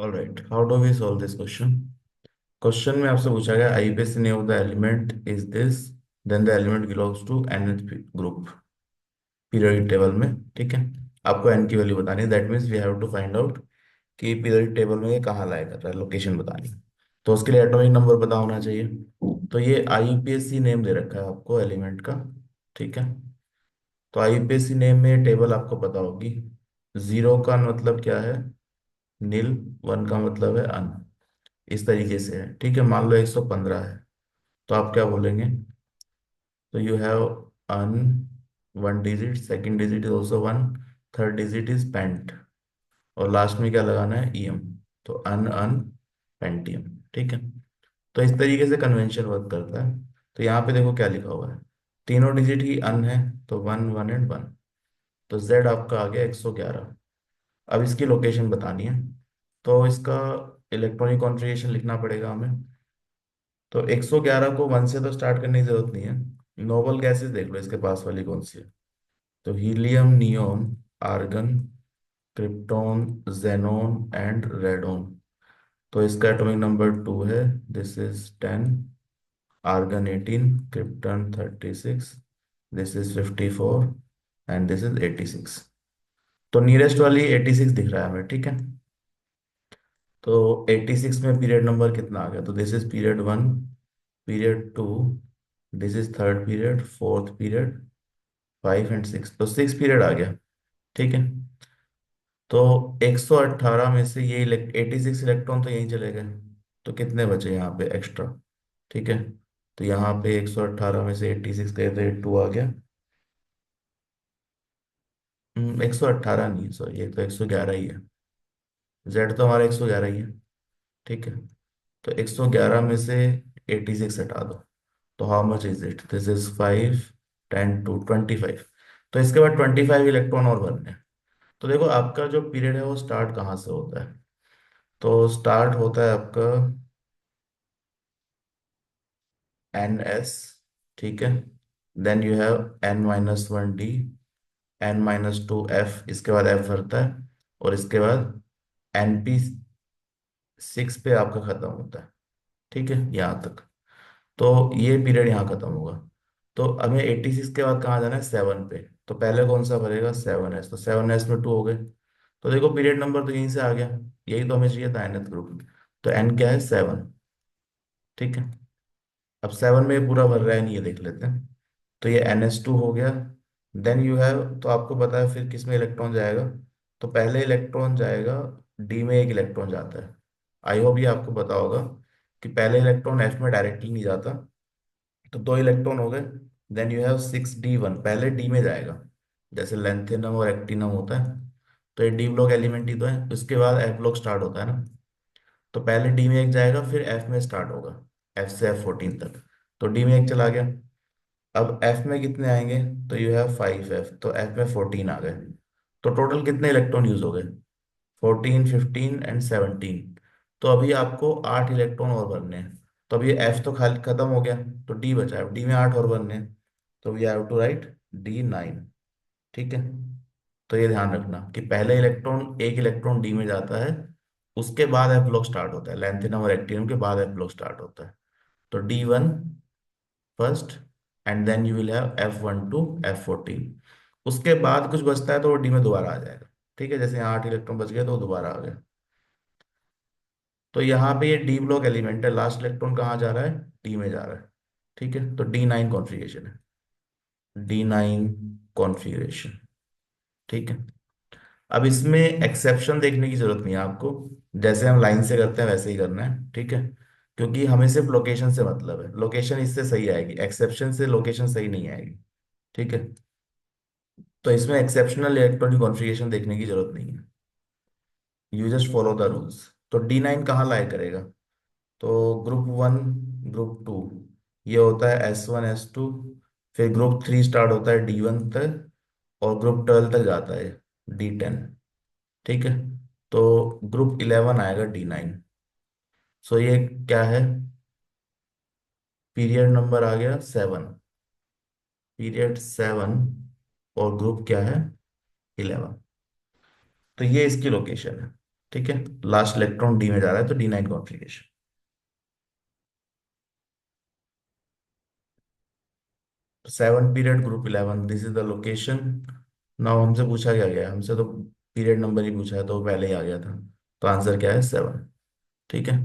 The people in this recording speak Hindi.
All right, how do we solve this question. Question में आपसे पूछा गया IPSC name of the element is this, then the element belongs to n group periodic table में। ठीक है, आपको एन की वैल्यू बतानी है। That means we have to find out कि पीरियोडिक टेबल में ये कहाँ लाया कर रहा है, लोकेशन बतानी है। तो उसके लिए एटॉमिक नंबर पता होना चाहिए। तो ये आईपीएससी नेम दे रखा है आपको एलिमेंट का। ठीक है, तो आईपीएससी नेम में टेबल आपको पता होगी। जीरो का मतलब क्या है? नील। वन का मतलब है अन। इस तरीके से है। ठीक है, मान लो 115 है, तो आप क्या बोलेंगे? तो you have un, one digit, second digit is also one, third digit is pent, और लास्ट में क्या लगाना है? ईएम। तो अन अन पेंटियम। ठीक है, तो इस तरीके से कन्वेंशन वर्क करता है। तो यहाँ पे देखो क्या लिखा हुआ है, तीनों डिजिट ही अन है, तो वन वन एंड वन। तो जेड आपका आ गया 111। अब इसकी लोकेशन बतानी है, तो इसका इलेक्ट्रॉनिक कॉन्फ़िगरेशन लिखना पड़ेगा हमें। तो 111 को वन से तो स्टार्ट करने की जरूरत नहीं है। नोबल गैसेस देख लो इसके पास वाली कौन सी है। तो helium, neon, argon, krypton, xenon and radon. तो इसका एटॉमिक नंबर 2 है। This is 10, argon 18, krypton 36, this is 54 and this is 86। तो नियरेस्ट वाली 86 दिख रहा है हमें। ठीक है, तो 86 में पीरियड नंबर कितना आ गया? तो this is period 1, period 2, this is third period, fourth period, 5 and 6। तो 6 पीरियड आ गया। ठीक है, तो 118 में से ये 86 इलेक्ट्रॉन तो यहीं चले गए, तो कितने बचे यहाँ पे एक्स्ट्रा? ठीक है, तो यहाँ पे 118 में से 86 गए तो 2 आ गया। 118 नहीं है, सॉरी, ये तो 111 ही है। जेड तो हमारा 111 ही है। ठीक है, तो 111 में से 86 हटा दो, तो how much is it? This is 5, 10 to 25। तो इसके बाद 25 इलेक्ट्रॉन और बनने हैं। तो देखो आपका जो पीरियड है वो स्टार्ट कहाँ से होता है? तो स्टार्ट होता है आपका एन एस। ठीक है, then you have n-1 d, n-2 f, इसके बाद एफ भरता है, और इसके बाद NP6 पे आपका खत्म होता है। ठीक है, यहाँ तक। तो ये पीरियड यहाँ खत्म होगा। तो हमें 86 के बाद कहाँ जाना है? 7 पे। तो पहले कौन सा भरेगा? 7s। तो 7s में 2 हो गए। तो देखो पीरियड नंबर तो यहीं से आ गया। यही तो हमें चाहिए था nth ग्रुप। तो n क्या है? 7। ठीक है, अब 7 में ये पूरा भर रहा है नहीं, ये देख लेते हैं। तो ये NH2 हो गया। देन यू हैव, तो आपको पता है फिर किस में इलेक्ट्रॉन जाएगा। तो पहले इलेक्ट्रॉन जाएगा डी में, एक इलेक्ट्रॉन जाता है। आई होप ये आपको पता होगा कि पहले इलेक्ट्रॉन एफ में डायरेक्टली नहीं जाता। तो 2 इलेक्ट्रॉन हो गए। देन यू हैव 6d1, पहले डी में जाएगा, जैसे लेंथेनम और एक्टिनम होता है। तो ये डी ब्लॉक एलिमेंट ही तो है। उसके बाद एफ ब्लॉक स्टार्ट होता है ना। तो पहले डी में एक जाएगा, फिर एफ में स्टार्ट होगा, एफ से F14 तक। तो डी में एक चला गया। अब एफ में कितने आएंगे? तो यू हैव 5f, तो एफ में 14 आ गए। तो टोटल कितने इलेक्ट्रॉन यूज हो गए? 14, 15 एंड 17। तो अभी आपको 8 इलेक्ट्रॉन और भरने हैं। तो अभी एफ तो खाली खत्म हो गया, तो डी बचा है। डी में 8 और भरने हैं, तो we have to right D9। ठीक है, तो ये ध्यान रखना कि पहले इलेक्ट्रॉन, एक इलेक्ट्रॉन डी में जाता है, उसके बाद एफ ब्लॉक स्टार्ट होता है। लेंथेनम और एक्टिनम के बाद एफ ब्लॉक स्टार्ट होता है। तो D1 first, and then you will have F1 to F14। उसके बाद कुछ बचता है तो वो डी में दोबारा आ जाएगा। ठीक है, जैसे यहाँ 8 इलेक्ट्रॉन बच गए तो वो दोबारा आ गए। तो यहाँ पे ये डी ब्लॉक एलिमेंट है, लास्ट इलेक्ट्रॉन कहाँ जा रहा है? डी में जा रहा है। ठीक है, तो D9 कॉन्फ़िगरेशन है। D9 configuration. ठीक है, अब इसमें एक्सेप्शन देखने की जरूरत नहीं है आपको। जैसे हम लाइन से करते हैं वैसे ही करना है। ठीक है, क्योंकि हमें सिर्फ लोकेशन से मतलब है। लोकेशन इससे सही आएगी, एक्सेप्शन से लोकेशन सही नहीं आएगी। ठीक है, तो इसमें एक्सेप्शनल इलेक्ट्रॉनिक कॉन्फ़िगरेशन देखने की जरूरत नहीं है। You just follow the rules. तो D9 कहाँ लाया करेगा? तो ग्रुप 1, ग्रुप 2, ये होता है S1 S2। फिर ग्रुप 3 स्टार्ट होता है D1 तक, और ग्रुप 12 तक जाता है D10। ठीक है, तो ग्रुप 11 आएगा D9। सो ये क्या है? पीरियड नंबर आ गया 7, पीरियड 7, और ग्रुप क्या है? 11। तो ये इसकी लोकेशन है। ठीक है, लास्ट इलेक्ट्रॉन डी में जा रहा है तो D9 configuration. 7 period group 11, this is the location. Now हमसे पूछा क्या गया, हमसे तो पीरियड नंबर ही पूछा है, तो वो पहले ही आ गया था। तो आंसर क्या है 7। ठीक है।